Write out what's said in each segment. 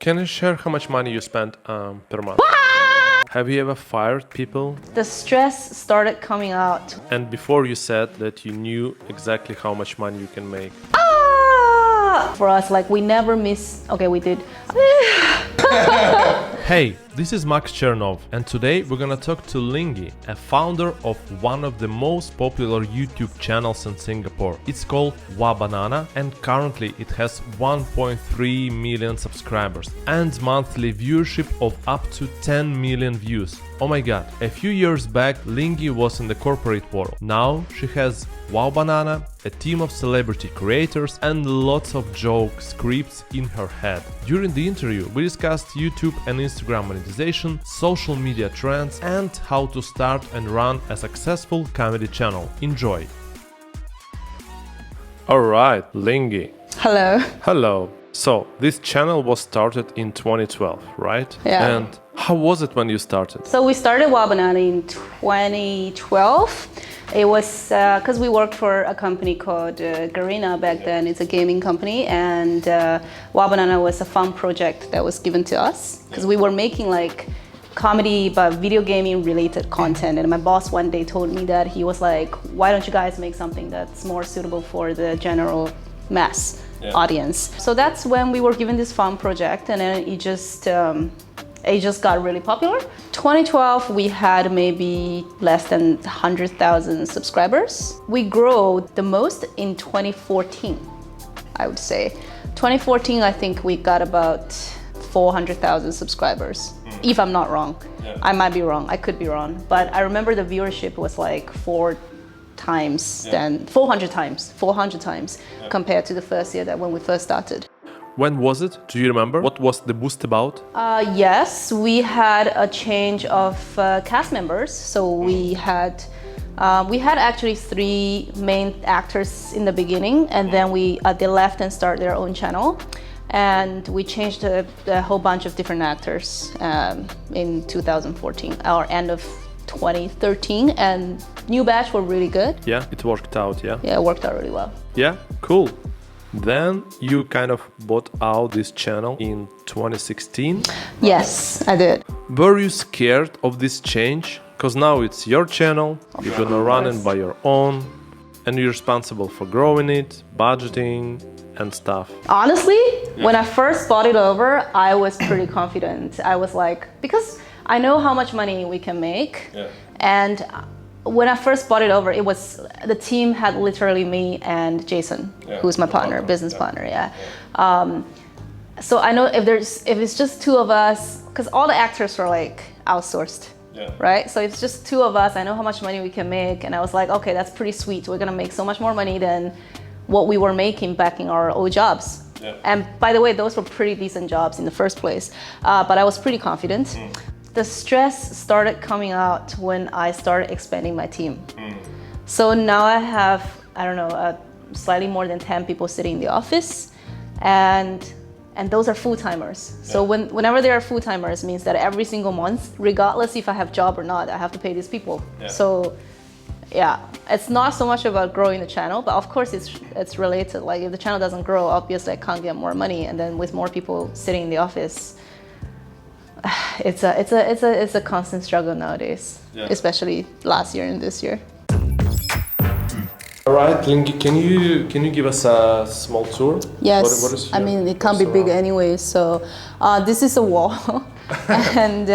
Can you share how much money you spent per month? Have you ever fired people? The stress started coming out. And before you said that you knew exactly how much money you can make. For us, like, we never miss. Okay, we did. Hey, this is Max Chernov, and today we're gonna talk to Lingyi, a founder of one of the most popular YouTube channels in Singapore. It's called WAH Banana, and currently it has 1.3 million subscribers and monthly viewership of up to 10 million views. Oh my god, a few years back Lingyi was in the corporate world. Now she has WAH Banana, a team of celebrity creators and lots of joke scripts in her head. During the interview we discussed YouTube and Instagram monetization, social media trends and how to start and run a successful comedy channel. Enjoy! Alright, Lingyi. Hello. Hello. So, this channel was started in 2012, right? Yeah. And how was it when you started? So we started WAH Banana in 2012. It was because we worked for a company called Garena back then. It's a gaming company, and WAH Banana was a fun project that was given to us because we were making like comedy but video gaming related content. And my boss one day told me that he was like, why don't you guys make something that's more suitable for the general mass audience? So that's when we were given this fun project, and then it just got really popular. 2012, we had maybe less than 100,000 subscribers. We grew the most in 2014, I would say. 2014, I think we got about 400,000 subscribers, if I'm not wrong. Yeah. I might be wrong, I could be wrong. But I remember the viewership was like 400 times compared to the first year that when we first started. When was it? Do you remember? What was the boost about? Yes, we had a change of cast members. So we had actually 3 main actors in the beginning, and then they left and started their own channel. And we changed a whole bunch of different actors in 2014, or end of 2013, and new batch were really good. Yeah, it worked out, yeah? Yeah, it worked out really well. Yeah, cool. Then you kind of bought out this channel in 2016? Yes, I did. Were you scared of this change? Because now it's your channel, you're gonna run it by your own, and you're responsible for growing it, budgeting, and stuff. Honestly, when I first bought it over, I was pretty confident. I was like, because I know how much money we can make, and when I first bought it over, it was the team had literally me and Jason, who's my partner, business partner. So I know if it's just 2 of us, because all the actors were like outsourced, right? So if it's just 2 of us, I know how much money we can make, and I was like, okay, that's pretty sweet. We're gonna make so much more money than what we were making back in our old jobs. And by the way, those were pretty decent jobs in the first place. But I was pretty confident. The stress started coming out when I started expanding my team. So now I have, I don't know, slightly more than 10 people sitting in the office, and those are full-timers. So whenever there are full-timers, means that every single month, regardless if I have job or not, I have to pay these people. So yeah, it's not so much about growing the channel, but of course it's related. Like if the channel doesn't grow, obviously I can't get more money, and then with more people sitting in the office, it's a constant struggle nowadays, especially last year and this year. All right, Lingyi, can you give us a small tour? Yes, what is I mean it can't be big anyway. So this is a wall, and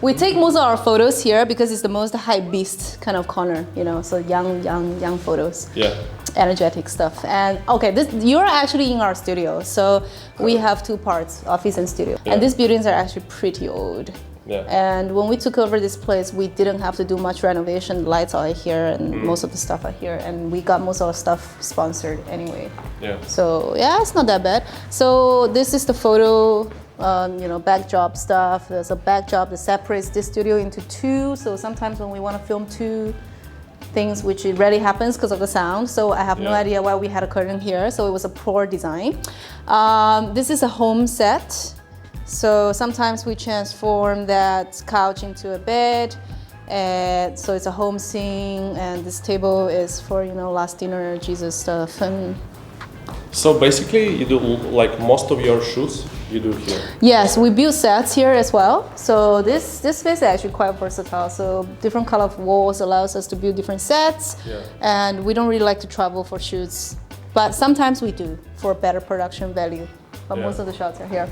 we take most of our photos here because it's the most hype beast kind of corner, you know. So young photos. Yeah. Energetic stuff. And okay, you're actually in our studio, so we have 2 parts, office and studio, and these buildings are actually pretty old. And when we took over this place, we didn't have to do much renovation. The lights are here, and most of the stuff are here, and we got most of our stuff sponsored anyway. So yeah, it's not that bad. So this is the photo, backdrop stuff. There's a backdrop that separates this studio into 2. So sometimes when we want to film 2 things, which it rarely happens because of the sound, so I have no idea why we had a curtain here, so it was a poor design. This is a home set, so sometimes we transform that couch into a bed, and so it's a home scene, and this table is for last dinner Jesus stuff. And so basically you do like most of your shoots you do here? Yes, we build sets here as well. So this space is actually quite versatile. So different color of walls allows us to build different sets. Yeah. And we don't really like to travel for shoots, but sometimes we do for better production value. But most of the shots are here.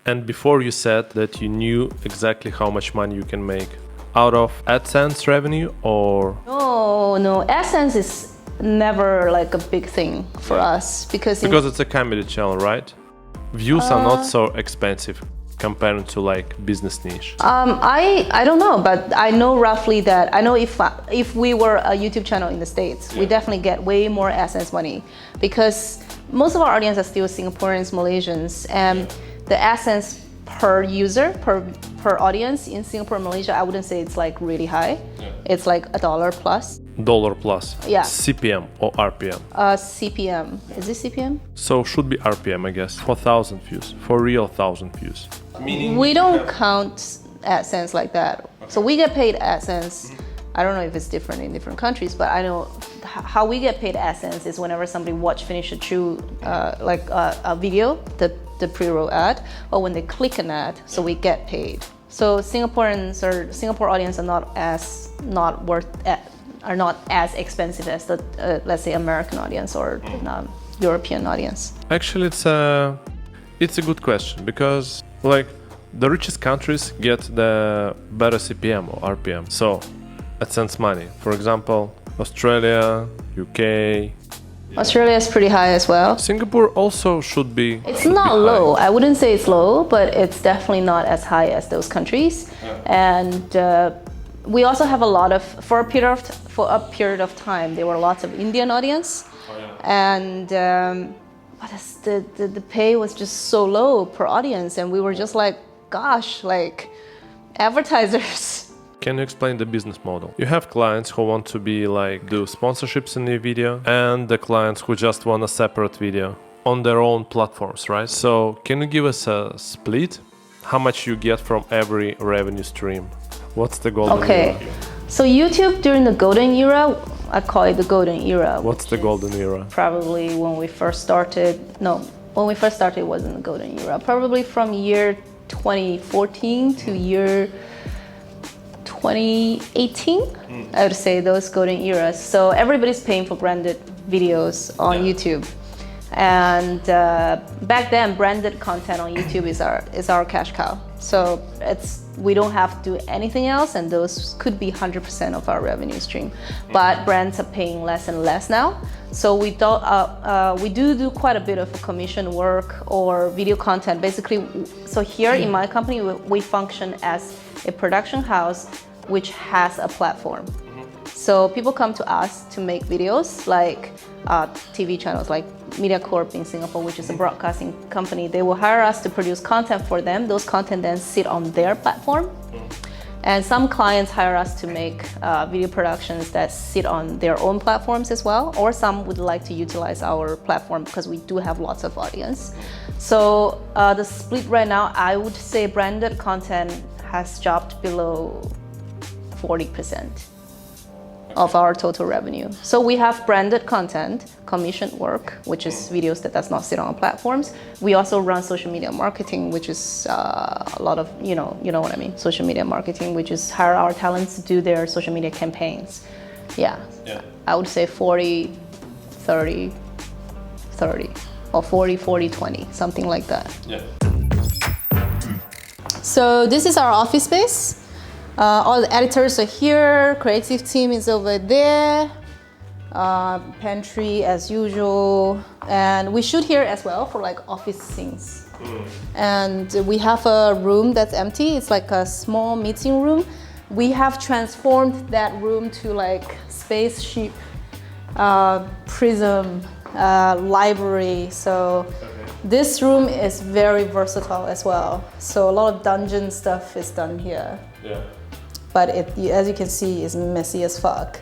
And before you said that you knew exactly how much money you can make out of AdSense revenue, or? No, AdSense is never like a big thing for us because it's a comedy channel, right? Views are not so expensive compared to like business niche. I don't know, but I know roughly that I know if we were a YouTube channel in the States, we definitely get way more AdSense money because most of our audience are still Singaporeans, Malaysians, and the AdSense per user, per audience in Singapore and Malaysia, I wouldn't say it's like really high. It's like $1 plus. Dollar plus. Yeah. CPM or RPM? CPM. Is this CPM? So should be RPM, I guess. For 1,000 views. For real 1,000 views. Meaning we don't count AdSense like that. Okay. So we get paid AdSense. I don't know if it's different in different countries, but I know how we get paid AdSense is whenever somebody finish a shoot, like a video, the pre-roll ad, or when they click an ad, so we get paid. So Singaporeans or Singapore audience are not as expensive as the let's say American audience or European audience. Actually, it's a good question because like the richest countries get the better CPM or RPM. So AdSense money. For example, Australia, UK. Australia is pretty high as well. Singapore also should be. It's not low. I wouldn't say it's low, but it's definitely not as high as those countries. And we also have a lot of for a period of time there were lots of Indian audience, and the pay was just so low per audience, and we were just like, gosh, like advertisers. Can you explain the business model? You have clients who want to be like do sponsorships in your video, and the clients who just want a separate video on their own platforms, right? So can you give us a split? How much you get from every revenue stream? What's the golden era? So YouTube during the golden era, I call it the golden era. What's the golden era? Probably when we first started. No, when we first started it wasn't the golden era. Probably from year 2014 to year 2018, I would say those golden eras. So everybody's paying for branded videos on YouTube, and back then branded content on YouTube is our cash cow. So we don't have to do anything else, and those could be 100% of our revenue stream. But brands are paying less and less now. So we do quite a bit of commission work or video content. Basically, so here in my company, we function as a production house which has a platform. So people come to us to make videos, like TV channels like MediaCorp in Singapore, which is a broadcasting company. They will hire us to produce content for them. Those content then sit on their platform. And some clients hire us to make video productions that sit on their own platforms as well, or some would like to utilize our platform because we do have lots of audience. So the split right now, I would say branded content has dropped below 40% of our total revenue. So we have branded content, commission work, which is videos that does not sit on platforms. We also run social media marketing, which is a lot of, you know what I mean, social media marketing, which is hire our talents to do their social media campaigns. Yeah. I would say 40, 30, 30, or 40, 40, 20, something like that. So this is our office space. All the editors are here, creative team is over there, pantry as usual, and we shoot here as well for like office scenes. And we have a room that's empty. It's like a small meeting room. We have transformed that room to like spaceship, prism, library. So this room is very versatile as well. So a lot of dungeon stuff is done here. But as you can see, it's messy as fuck.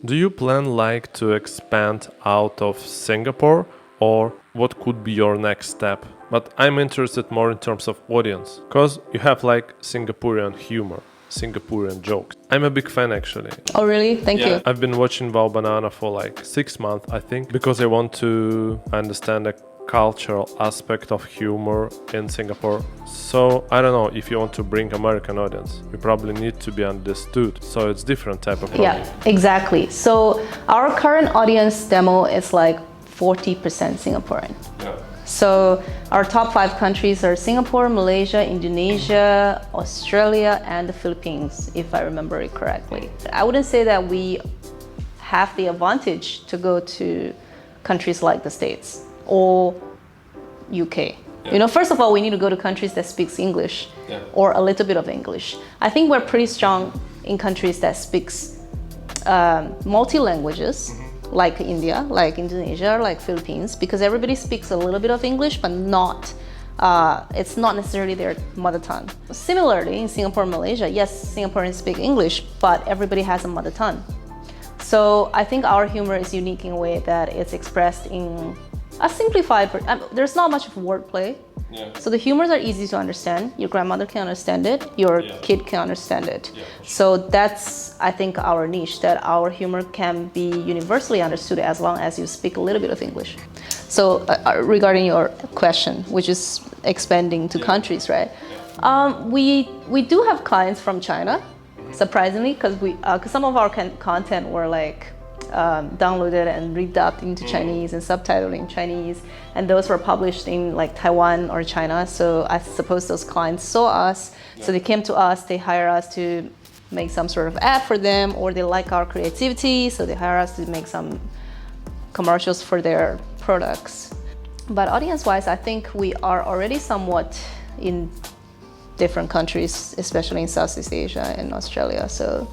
Do you plan like to expand out of Singapore, or what could be your next step? But I'm interested more in terms of audience, because you have like Singaporean humor. Singaporean jokes. I'm a big fan actually. Oh, really? Thank you. I've been watching WAH Banana for like 6 months, I think, because I want to understand the cultural aspect of humor in Singapore. So I don't know, if you want to bring American audience, you probably need to be understood. So it's different type of comedy. Yeah, exactly. So our current audience demo is like 40% Singaporean. Yeah. So our top 5 countries are Singapore, Malaysia, Indonesia, Australia, and the Philippines, if I remember it correctly. I wouldn't say that we have the advantage to go to countries like the States or UK. You know, first of all, we need to go to countries that speaks English or a little bit of English. I think we're pretty strong in countries that speaks multi-languages, like India, like Indonesia, like Philippines, because everybody speaks a little bit of English, but not, it's not necessarily their mother tongue. Similarly, in Singapore and Malaysia, yes, Singaporeans speak English, but everybody has a mother tongue. So I think our humor is unique in a way that it's expressed in a simplified, there's not much of wordplay. So the humors are easy to understand. Your grandmother can understand it, your kid can understand it. So that's, I think, our niche, that our humor can be universally understood as long as you speak a little bit of English. So regarding your question, which is expanding to countries, right? We do have clients from China, surprisingly, because some of our content were like downloaded and redubbed into Chinese and subtitled in Chinese, and those were published in like Taiwan or China. So I suppose those clients saw us, so they came to us, they hire us to make some sort of ad for them, or they like our creativity, so they hire us to make some commercials for their products. But audience-wise, I think we are already somewhat in different countries, especially in Southeast Asia and Australia. So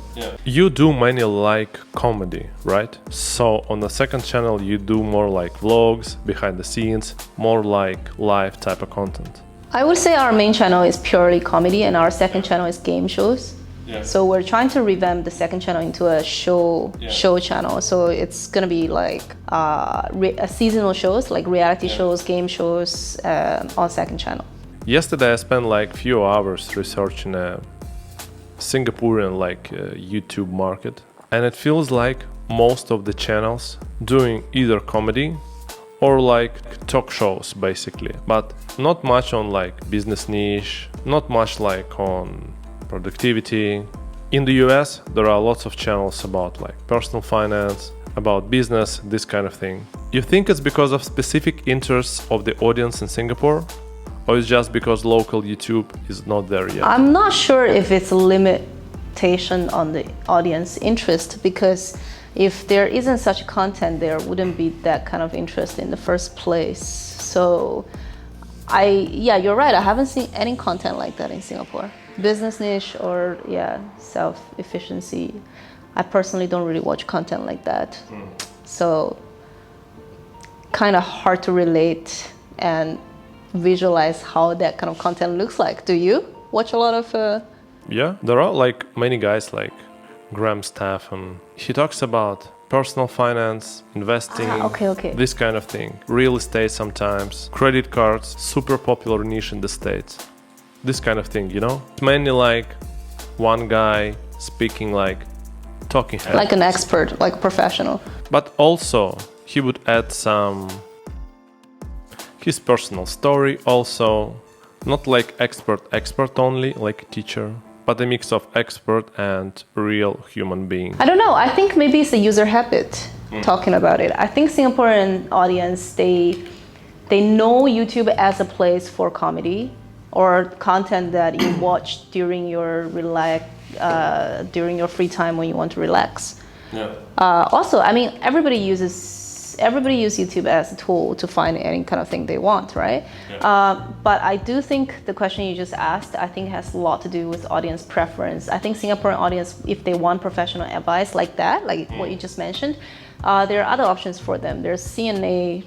you do mainly like comedy, right? So on the second channel you do more like vlogs, behind the scenes, more like live type of content. I would say our main channel is purely comedy, and our second channel is game shows. So we're trying to revamp the second channel into a show channel. So it's gonna be like seasonal shows, like reality shows, game shows on second channel. Yesterday I spent like few hours researching a Singaporean YouTube market, and it feels like most of the channels doing either comedy or like talk shows basically, but not much on like business niche, not much like on productivity. In the US there are lots of channels about like personal finance, about business, this kind of thing. You think it's because of specific interests of the audience in Singapore? Or it's just because local YouTube is not there yet? I'm not sure if it's a limitation on the audience interest, because if there isn't such content, there wouldn't be that kind of interest in the first place. So you're right. I haven't seen any content like that in Singapore. Business niche or self-efficiency. I personally don't really watch content like that. So kind of hard to relate and visualize how that kind of content looks like. Do you watch a lot of Yeah, there are like many guys like Graham Staff, and he talks about personal finance, investing, this kind of thing, real estate sometimes, credit cards, super popular niche in the States, this kind of thing, you know? It's mainly like one guy speaking like talking head, like an expert, like a professional, but also he would add his personal story also, not like expert only, like a teacher, but a mix of expert and real human being. I don't know, I think maybe it's a user habit talking about it. I think Singaporean audience, they know YouTube as a place for comedy or content that you watch during your free time when you want to relax. Also, I mean, everybody uses YouTube as a tool to find any kind of thing they want, right? But I do think the question you just asked, I think has a lot to do with audience preference. I think Singaporean audience, if they want professional advice like that, like what you just mentioned, there are other options for them. There's CNA,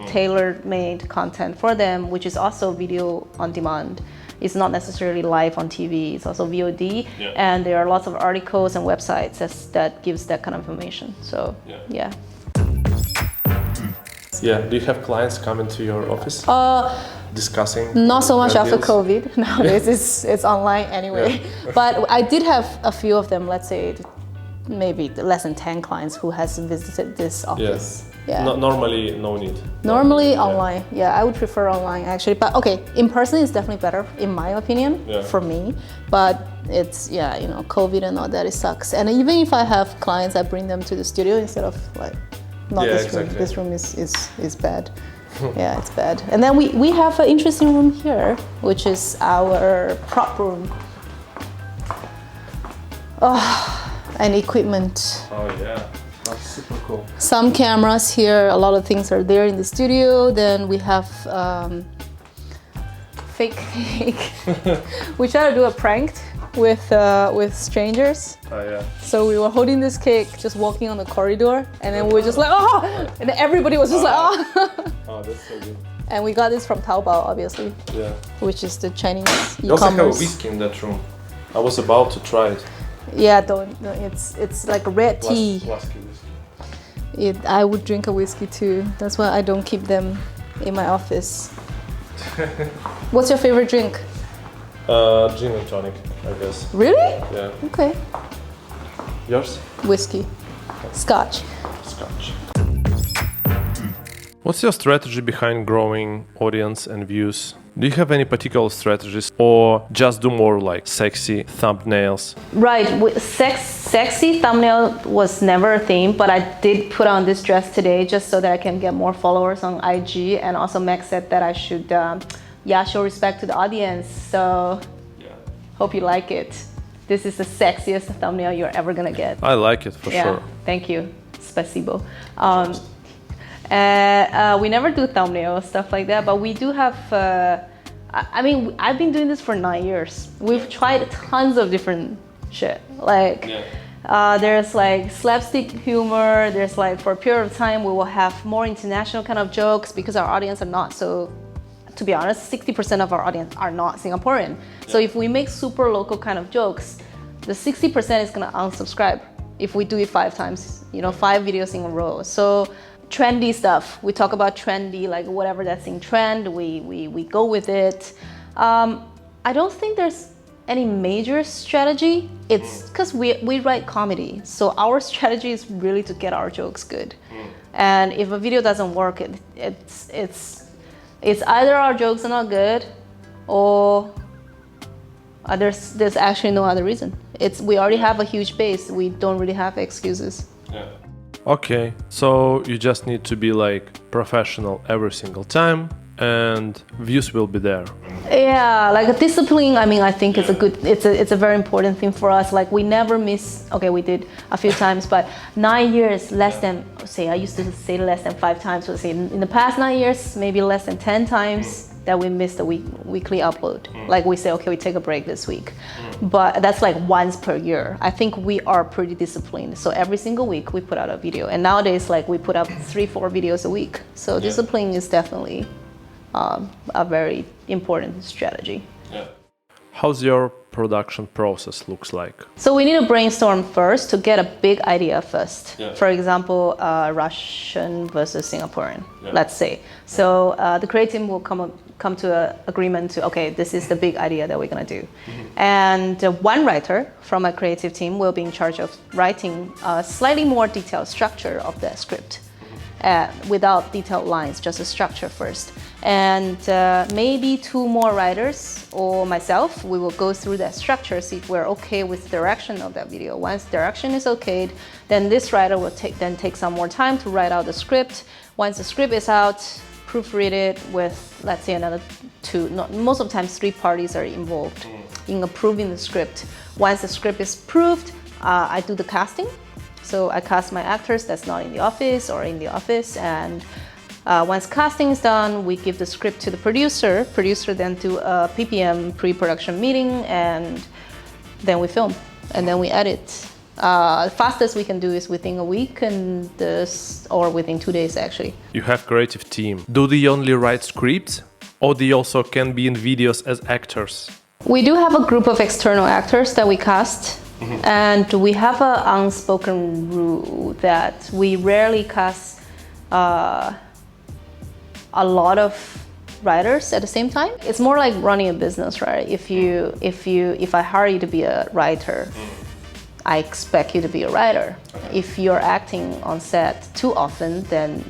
tailor-made content for them, which is also video on demand. It's not necessarily live on TV, it's also VOD, and there are lots of articles and websites that gives that kind of information. So, yeah. Yeah. Do you have clients coming to your office? Discussing? Not so much after deals? COVID. Nowadays it's online anyway. Yeah. But I did have a few of them, let's say maybe less than 10 clients who has visited this office. Yeah. Normally, no need. Normally online. Yeah, I would prefer online actually. But okay, in person is definitely better in my opinion for me. But it's, you know, COVID and all that, it sucks. And even if I have clients, I bring them to the studio instead of like, not this room. This room is bad. Yeah, it's bad. And then we have an interesting room here, which is our prop room. And equipment. Oh yeah, that's super cool. Some cameras here, a lot of things are there in the studio. Then we have fake cake. We try to do a prank with strangers. Oh yeah. So we were holding this cake, just walking on the corridor, and then we were just like, oh! And then everybody was just like, oh! Oh, that's so good. And we got this from Taobao, obviously. Yeah. Which is the Chinese e-commerce. You also have a whiskey in that room. I was about to try it. Yeah, don't. It's like red tea. Whiskey. I would drink a whiskey too. That's why I don't keep them in my office. What's your favorite drink? Gin and tonic, I guess. Really? Yeah. Okay. Yours? Whiskey. Scotch. Scotch. What's your strategy behind growing audience and views? Do you have any particular strategies or just do more like sexy thumbnails? Right, sexy thumbnail was never a theme, but I did put on this dress today just so that I can get more followers on IG, and also Max said that I should show respect to the audience, so hope you like it. This is the sexiest thumbnail you're ever gonna get. I like it for sure. Thank you, spasibo. We never do thumbnails, stuff like that, but we do have, I mean, I've been doing this for 9 years. We've tried tons of different shit. Like, there's like slapstick humor, there's like, for a period of time, we will have more international kind of jokes because our audience are not so, to be honest, 60% of our audience are not Singaporean. So if we make super local kind of jokes, the 60% is gonna unsubscribe if we do it 5 times, you know, 5 videos in a row. So, trendy stuff. We talk about trendy, like whatever that's in trend, we go with it. I don't think there's any major strategy. It's because we write comedy. So our strategy is really to get our jokes good. And if a video doesn't work, it's either our jokes are not good or there's actually no other reason. We already have a huge base. We don't really have excuses. Okay, so you just need to be like professional every single time and views will be there. Yeah, like a discipline, I mean, I think it's a very important thing for us. Like we never miss, okay, we did a few times, but 9 years, less than, say, I used to say less than 5 times, so say in the past 9 years, maybe less than 10 times that we missed a weekly upload. Like we say, okay, we take a break this week. But that's like once per year. I think we are pretty disciplined. So every single week we put out a video. And nowadays, like we put up 3-4 videos a week. So discipline is definitely a very important strategy. How's your production process looks like? So we need to brainstorm first to get a big idea first. For example, Russian versus Singaporean, let's say. So the creative team will come to an agreement to, okay, this is the big idea that we're gonna do. And one writer from a creative team will be in charge of writing a slightly more detailed structure of the script. Without detailed lines, just a structure first. And maybe 2 more writers or myself, we will go through that structure, see if we're okay with the direction of that video. Once direction is okay, then this writer will take some more time to write out the script. Once the script is out, proofread it with, let's say, another 2, most of the time 3 parties are involved in approving the script. Once the script is approved, I do the casting. So I cast my actors that's not in the office or in the office, and once casting is done, we give the script to the producer. Producer then do a PPM pre-production meeting, and then we film, and then we edit. Fastest we can do is within a week, or within 2 days actually. You have creative team. Do they only write scripts, or they also can be in videos as actors? We do have a group of external actors that we cast. And we have an unspoken rule that we rarely cast a lot of writers at the same time. It's more like running a business, right? If I hire you to be a writer, I expect you to be a writer. If you're acting on set too often, then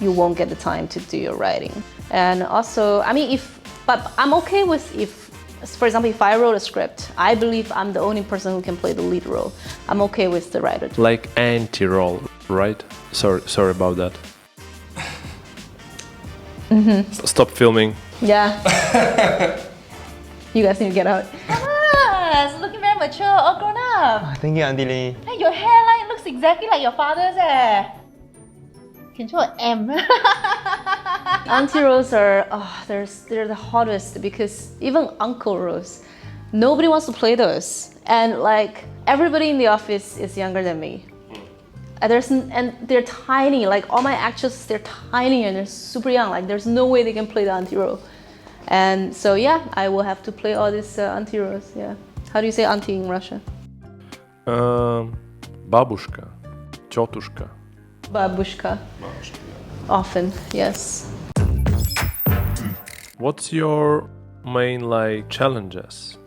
you won't get the time to do your writing. And also, I mean, but I'm okay with if, for example, if I wrote a script, I believe I'm the only person who can play the lead role. I'm okay with the writer. Like anti-role, right? Sorry about that. Stop filming. Yeah. You guys need to get out. It's looking very mature, all grown up. Thank you, Auntie Lee. Hey, your hairline looks exactly like your father's. Control M. Auntie Rose are, they're the hottest because even Uncle Rose, nobody wants to play those. And like everybody in the office is younger than me. And they're tiny, like all my actors, they're tiny and they're super young. Like there's no way they can play the Auntie role. And so yeah, I will have to play all these Auntie roles, yeah. How do you say auntie in Russian? Babushka, tetushka. Babushka. Often, yes. What's your main like challenges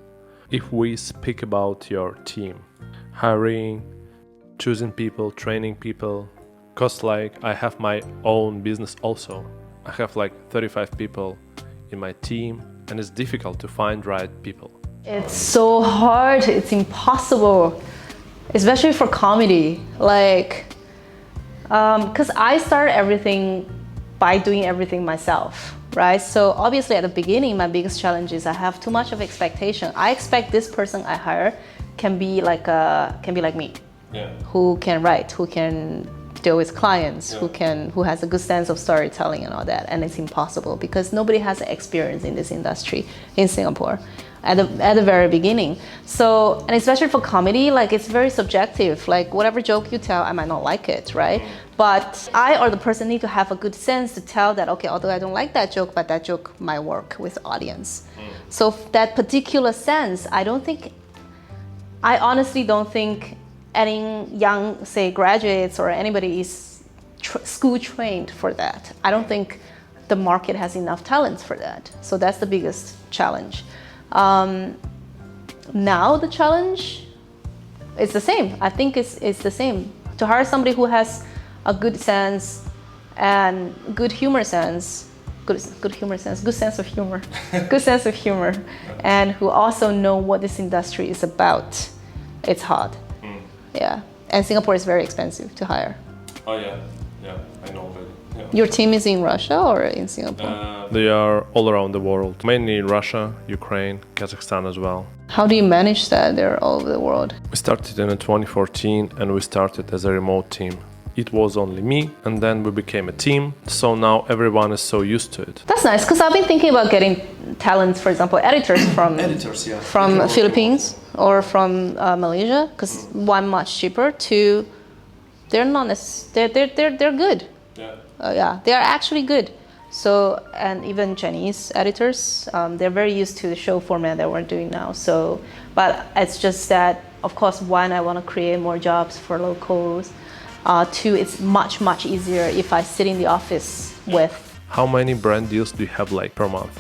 if we speak about your team? Hiring, choosing people, training people. Cause like I have my own business also. I have like 35 people in my team and it's difficult to find right people. It's so hard, it's impossible, especially for comedy. Like, because I started everything by doing everything myself, right? So obviously at the beginning, my biggest challenge is I have too much of expectation. I expect this person I hire can be like me, who can write, who can deal with clients, who has a good sense of storytelling and all that. And it's impossible because nobody has experience in this industry in Singapore at the very beginning. So, and especially for comedy, like it's very subjective. Like whatever joke you tell, I might not like it, right? But I or the person need to have a good sense to tell that, okay, although I don't like that joke, but that joke might work with audience. So that particular sense, I honestly don't think any young, say, graduates or anybody is school trained for that. I don't think the market has enough talents for that. So that's the biggest challenge. Now the challenge is the same. I think it's the same. To hire somebody who has a good sense and good sense of humor, and who also know what this industry is about. It's hard. Yeah, and Singapore is very expensive to hire. Oh yeah, I know already. Yeah. Your team is in Russia or in Singapore? They are all around the world, mainly in Russia, Ukraine, Kazakhstan as well. How do you manage that? They're all over the world. We started in 2014 and we started as a remote team. It was only me and then we became a team. So now everyone is so used to it. That's nice because I've been thinking about getting talents, for example, editors from Philippines or from Malaysia because one much cheaper. Two, they're not they're good. Yeah, they are actually good. So, and even Chinese editors, they're very used to the show format that we're doing now. So, but it's just that, of course, one, I want to create more jobs for locals. Two, it's much easier if I sit in the office with. How many brand deals do you have like per month?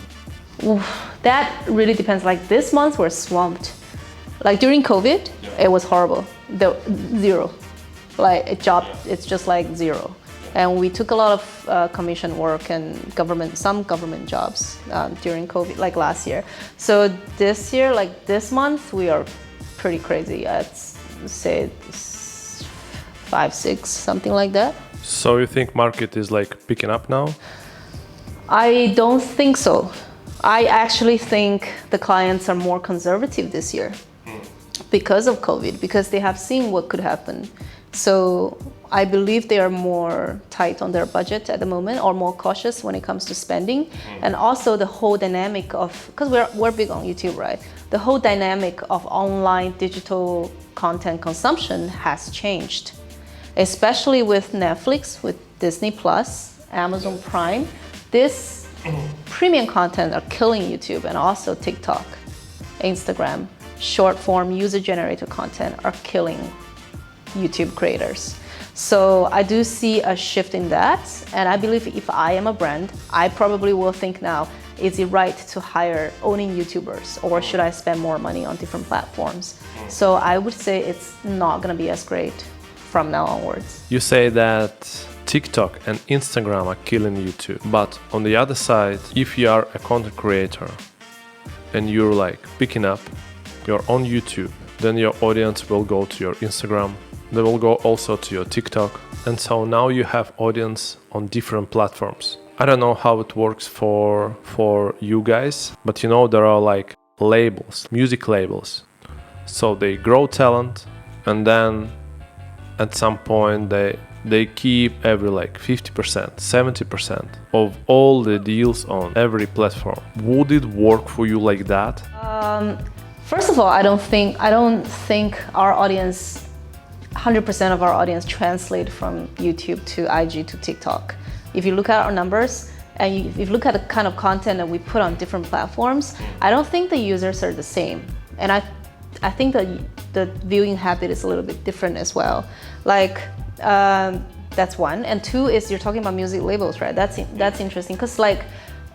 Oof, that really depends. Like this month we're swamped. Like during COVID, it was horrible. Zero. Like it's just like zero. And we took a lot of commission work and some government jobs during COVID, like last year. So this year, like this month, we are pretty crazy. I'd say 5, 6, something like that. So you think market is like picking up now? I don't think so. I actually think the clients are more conservative this year because of COVID, because they have seen what could happen. So I believe they are more tight on their budget at the moment, or more cautious when it comes to spending. And also the whole dynamic of, because we're big on YouTube, right? The whole dynamic of online digital content consumption has changed, especially with Netflix, with Disney Plus, Amazon Prime. This premium content are killing YouTube, and also TikTok, Instagram, short form user generated content are killing YouTube creators. So I do see a shift in that. And I believe if I am a brand, I probably will think now, is it right to hire owning YouTubers, or should I spend more money on different platforms? So I would say it's not gonna be as great from now onwards. You say that TikTok and Instagram are killing YouTube, but on the other side, if you are a content creator and you're like picking up your own YouTube, then your audience will go to your Instagram, they will go also to your TikTok, and so now you have audience on different platforms. I don't know how it works for you guys, but you know there are like labels, music labels. So they grow talent, and then at some point they keep every like 50%, 70% of all the deals on every platform. Would it work for you like that? First of all, I don't think our audience, 100% of our audience translate from YouTube to IG to TikTok. If you look at our numbers and if you look at the kind of content that we put on different platforms, I don't think the users are the same. And I think that the viewing habit is a little bit different as well. Like, that's one. And two is you're talking about music labels, right? That's interesting because like,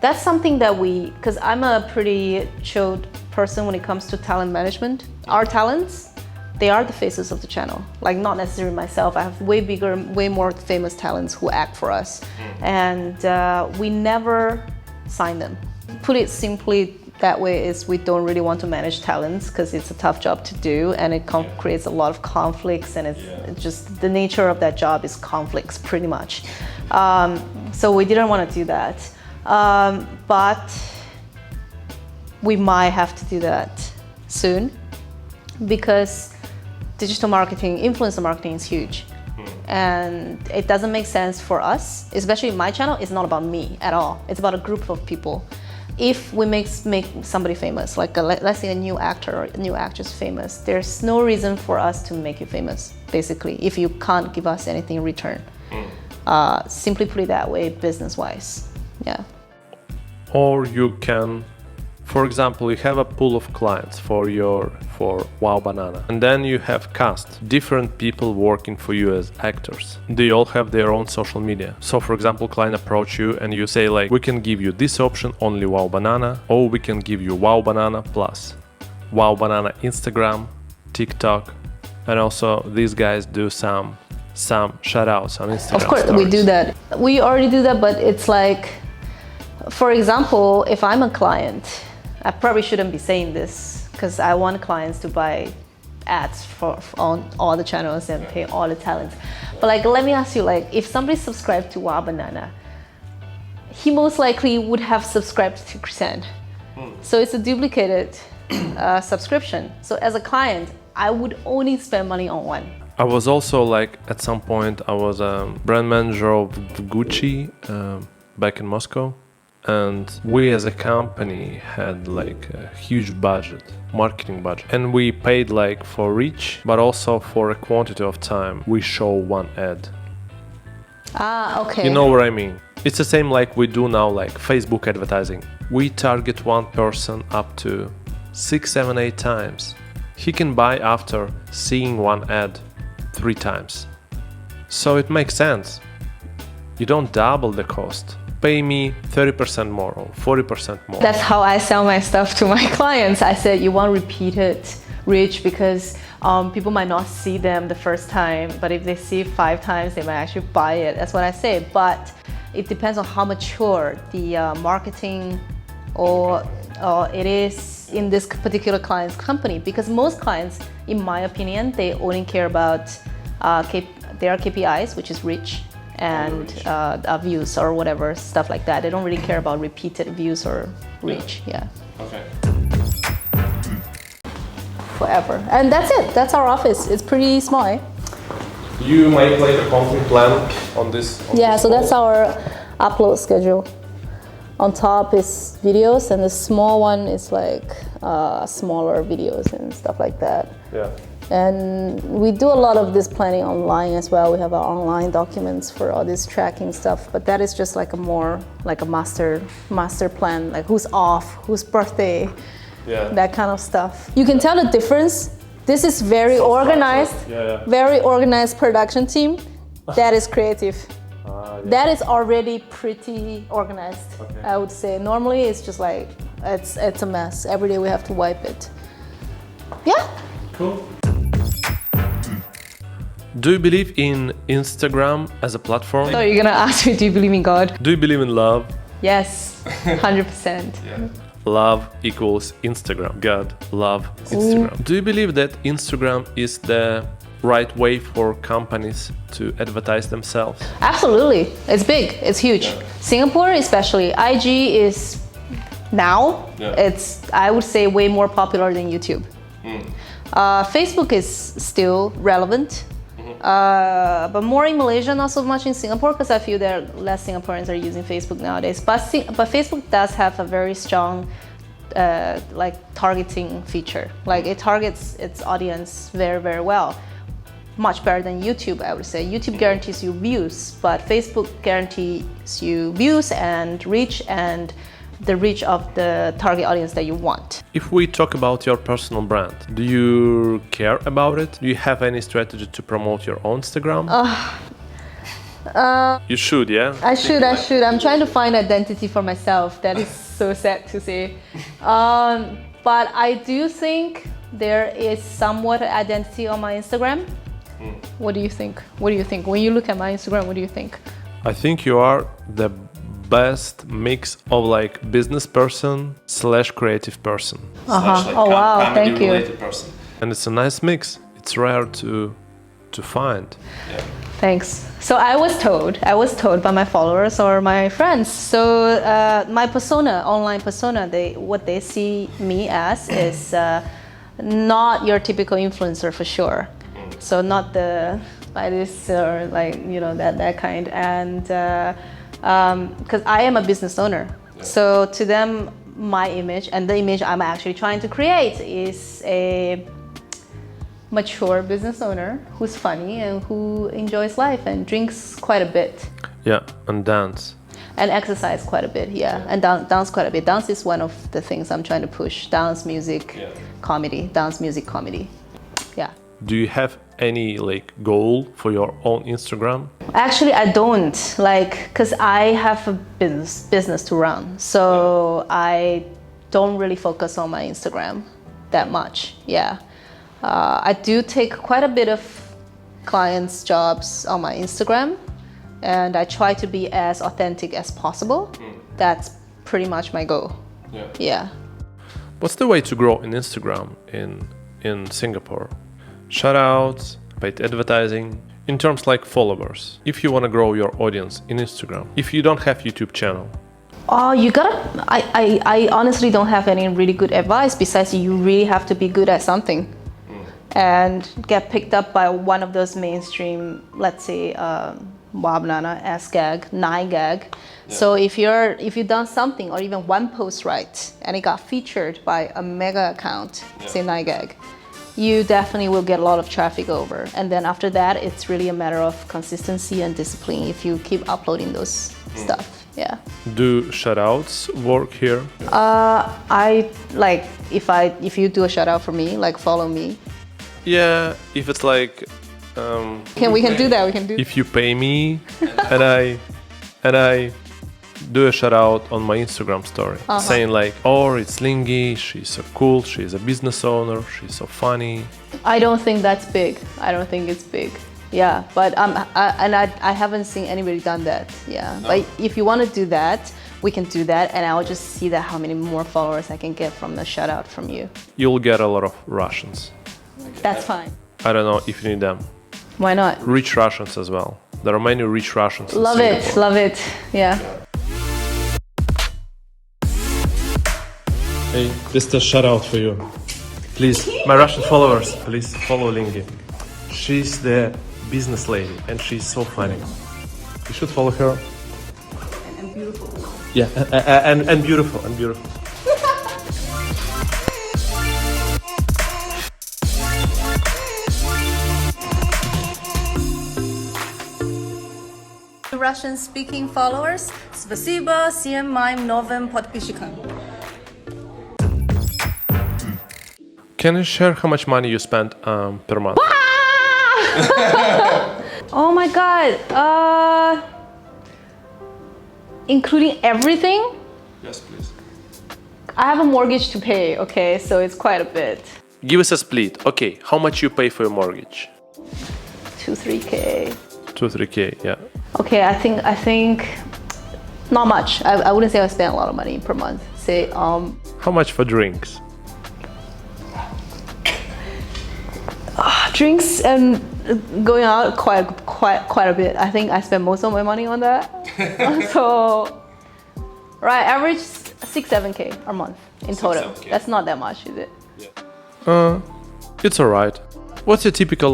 that's something that because I'm a pretty chilled person when it comes to talent management. Our talents, they are the faces of the channel. Like not necessarily myself, I have way more famous talents who act for us. And we never sign them. Put it simply that way is we don't really want to manage talents because it's a tough job to do and it creates a lot of conflicts, and it's just the nature of that job is conflicts pretty much. So we didn't want to do that. But we might have to do that soon because digital marketing, influencer marketing is huge. And it doesn't make sense for us, especially my channel, it's not about me at all. It's about a group of people. If we make somebody famous, like let's say a new actor or a new actress famous, there's no reason for us to make you famous, basically, if you can't give us anything in return. Simply put it that way, business-wise, yeah. Or you can, for example, you have a pool of clients for WAH Banana, and then you have cast different people working for you as actors. They all have their own social media. So for example, client approach you and you say like, we can give you this option, only WAH Banana, or we can give you WAH Banana plus WAH Banana Instagram, TikTok, and also these guys do some shoutouts on Instagram. Of course, stories. we do that. We already do that, but it's like, for example, if I'm a client, I probably shouldn't be saying this because I want clients to buy ads on all the channels and pay all the talents. But like, let me ask you, like, if somebody subscribed to WAH Banana, he most likely would have subscribed to Chernov. So it's a duplicated subscription. So as a client, I would only spend money on one. I was also like, at some point, I was a brand manager of Gucci back in Moscow. And we as a company had like a huge budget, marketing budget. And we paid like for reach, but also for a quantity of time. We show one ad. Okay. You know what I mean? It's the same like we do now, like Facebook advertising. We target one person up to 6, 7, 8 times. He can buy after seeing one ad 3 times. So it makes sense. You don't double the cost. Pay me 30% more or 40% more. That's how I sell my stuff to my clients. I said you want repeated reach because people might not see them the first time, but if they see 5 times, they might actually buy it. That's what I say. But it depends on how mature the marketing or it is in this particular client's company. Because most clients, in my opinion, they only care about their KPIs, which is reach, and views or whatever, stuff like that. They don't really care about repeated views or reach. Yeah. Okay. Forever. And that's it. That's our office. It's pretty small, eh? You make like a content plan on this? Yeah, so that's our upload schedule. On top is videos, and the small one is like smaller videos and stuff like that. Yeah. And we do a lot of this planning online as well. We have our online documents for all this tracking stuff, but that is just like a more like a master plan, like who's off, whose birthday, that kind of stuff. You can tell the difference. This is very organized, very organized production team. That is creative. Yeah. That is already pretty organized, Okay. I would say. Normally it's just like, it's a mess. Every day we have to wipe it. Yeah. Cool. Do you believe in Instagram as a platform? So you're gonna ask me, do you believe in God? Do you believe in love? Yes, 100%. Love equals Instagram. God, love Instagram. Do you believe that Instagram is the right way for companies to advertise themselves? Absolutely. It's big. It's huge. Singapore especially. IG is now, it's, I would say, way more popular than YouTube. Facebook is still relevant. But more in Malaysia, not so much in Singapore, because I feel there are less Singaporeans are using Facebook nowadays. But Facebook does have a very strong like targeting feature. Like it targets its audience very, very well. Much better than YouTube, I would say. YouTube guarantees you views, but Facebook guarantees you views and the reach of the target audience that you want. If we talk about your personal brand, do you care about it? Do you have any strategy to promote your own Instagram? You should, yeah? I should. I'm trying to find identity for myself. That is so sad to say. But I do think there is somewhat identity on my Instagram. What do you think? What do you think? When you look at my Instagram, what do you think? I think you are the best mix of like business person / creative person. Like oh wow, thank you. Person. And it's a nice mix. It's rare to find. Yeah. Thanks. So I was told by my followers or my friends. So my persona, online persona, what they see me as is not your typical influencer for sure. So not the like this or like that kind. And because I am a business owner, so to them my image and the image I'm actually trying to create is a mature business owner who's funny and who enjoys life and drinks quite a bit. Yeah, and dance. And exercise quite a bit, yeah. And dance quite a bit. Dance is one of the things I'm trying to push. Dance, music, comedy. Dance, music, comedy. Yeah. Do you have any like goal for your own Instagram? Actually, I don't, because I have a business to run. So I don't really focus on my Instagram that much, yeah. I do take quite a bit of clients' jobs on my Instagram, and I try to be as authentic as possible. That's pretty much my goal. Yeah. What's the way to grow in Instagram in Singapore? Shoutouts, paid advertising, in terms like followers. If you want to grow your audience in Instagram, if you don't have YouTube channel. Oh, you gotta, I honestly don't have any really good advice besides you really have to be good at something and get picked up by one of those mainstream, let's say, WAH Banana, S-Gag, 9-Gag. So if you've done something or even one post right and it got featured by a mega account, say 9-Gag, you definitely will get a lot of traffic over. And then after that, it's really a matter of consistency and discipline if you keep uploading those stuff, yeah. Do shoutouts work here? I like, if you do a shout out for me, like follow me. Yeah, if it's like... we can do that, If you pay me and I do a shout out on my Instagram story saying like, oh, it's Lingyi, she's so cool, she's a business owner, she's so funny. I don't think that's big. I don't think it's big. Yeah, but I haven't seen anybody done that. Yeah, no. But if you want to do that, we can do that, and I'll just see that how many more followers I can get from the shout out from you. You'll get a lot of Russians. That's fine. I don't know if you need them. Why not? Rich Russians as well. There are many rich Russians. Love it. Yeah. Hey, just a shout out for you. Please, my Russian followers, please follow Lingyi. She's the business lady and she's so funny. You should follow her. And beautiful. Yeah, and beautiful. Russian-speaking followers, спасибо всем моим новым подписчикам. Can you share how much money you spent per month? Oh my God. Including everything? Yes, please. I have a mortgage to pay, okay, so it's quite a bit. Give us a split. Okay, how much you pay for your mortgage? 2-3K. 2-3K, yeah. Okay, I think not much. I wouldn't say I spend a lot of money per month. Say How much for drinks? drinks and going out quite a bit. I think I spend most of my money on that. So right, average 6-7K a month in total. 6-7K. That's not that much, is it? It's alright. What's your typical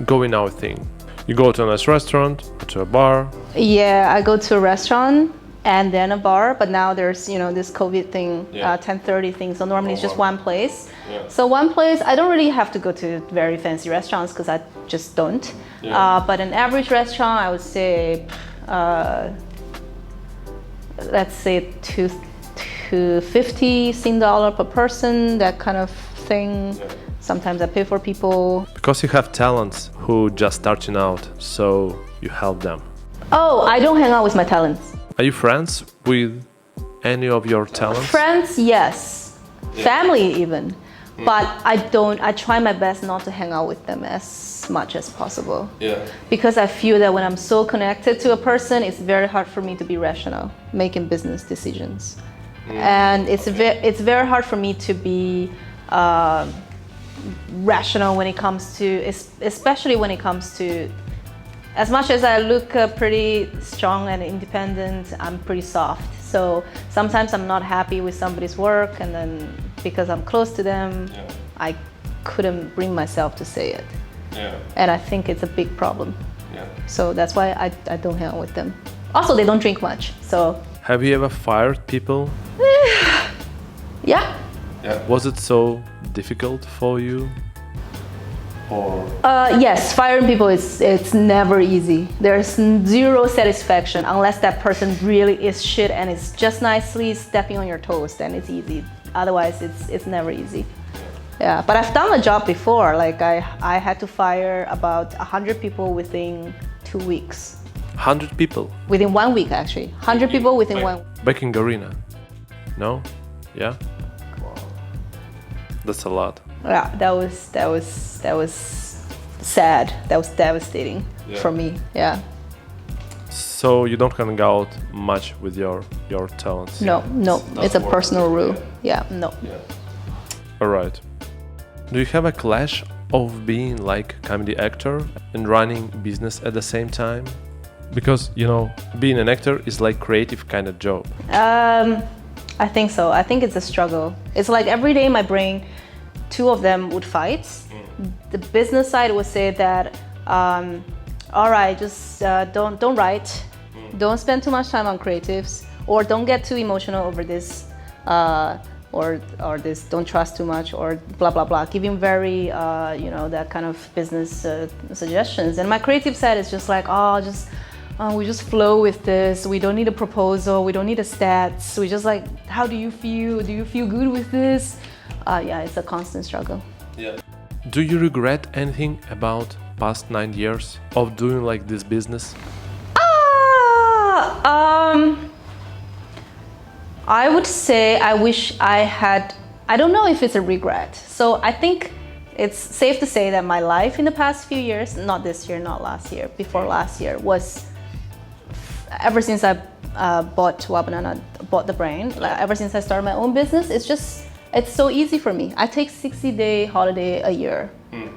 going out thing? You go to a nice restaurant or to a bar? Yeah, I go to a restaurant and then a bar, but now there's this COVID thing, 10:30 thing. So normally it's just one place. Yeah. So one place, I don't really have to go to very fancy restaurants because I just don't. But an average restaurant, I would say, let's say $250 Sing per person, that kind of thing. Yeah. Sometimes I pay for people. Because you have talents who just starting out, so you help them. Oh, I don't hang out with my talents. Are you friends with any of your talents? Friends, yes. Family even. But I try my best not to hang out with them as much as possible. Yeah. Because I feel that when I'm so connected to a person, it's very hard for me to be rational, making business decisions. And it's very hard for me to be rational when it comes to, especially when it comes to, as much as I look pretty strong and independent, I'm pretty soft. So sometimes I'm not happy with somebody's work, and then because I'm close to them, I couldn't bring myself to say it. Yeah. And I think it's a big problem. Yeah. So that's why I don't hang out with them. Also, they don't drink much, so. Have you ever fired people? Yeah. Was it so difficult for you? Or Yes, firing people it's never easy. There's zero satisfaction unless that person really is shit and is just nicely stepping on your toes, then it's easy. Otherwise, it's never easy. Yeah, but I've done a job before. Like I had to fire about 100 people within 2 weeks. 100 people? Within 1 week, actually. 100 people within one. Back in Garina? No? Yeah? That's a lot. Yeah, that was sad. That was devastating for me. Yeah. So you don't hang out much with your talents? No, it's a personal rule. Yeah, no. All right. Do you have a clash of being like comedy actor and running business at the same time? Because being an actor is like creative kind of job. I think so. I think it's a struggle. It's like every day my brain, two of them would fight. The business side would say that, all right, just don't write, don't spend too much time on creatives, or don't get too emotional over this, or this, don't trust too much, or blah blah blah, giving very that kind of business suggestions. And my creative side is just like, we just flow with this. We don't need a proposal. We don't need a stats. We just like, how do you feel? Do you feel good with this? Yeah, it's a constant struggle. Yeah. Do you regret anything about past 9 years of doing like this business? I would say I wish I had, I don't know if it's a regret. So I think it's safe to say that my life in the past few years, not this year, not last year, before last year, was ever since I bought WAH Banana, bought the brand, like ever since I started my own business, it's so easy for me. I take 60-day holiday a year.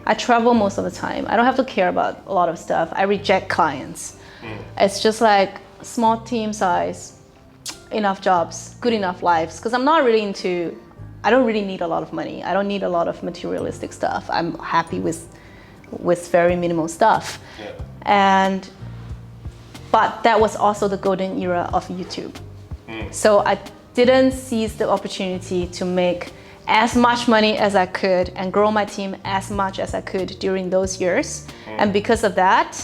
I travel most of the time. I don't have to care about a lot of stuff. I reject clients. It's just like small team size, enough jobs, good enough lives. Because I'm not really into, I don't really need a lot of money. I don't need a lot of materialistic stuff. I'm happy with very minimal stuff. But that was also the golden era of YouTube. So I didn't seize the opportunity to make as much money as I could and grow my team as much as I could during those years. And because of that,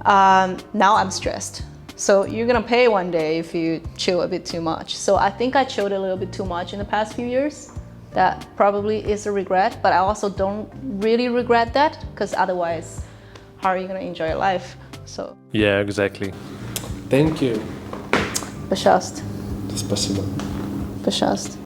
now I'm stressed. So you're gonna pay one day if you chill a bit too much. So I think I chilled a little bit too much in the past few years. That probably is a regret, but I also don't really regret that, because otherwise how are you gonna enjoy your life? So, Yeah, exactly. Thank you. пожалуйста, Спасибо. пожалуйста.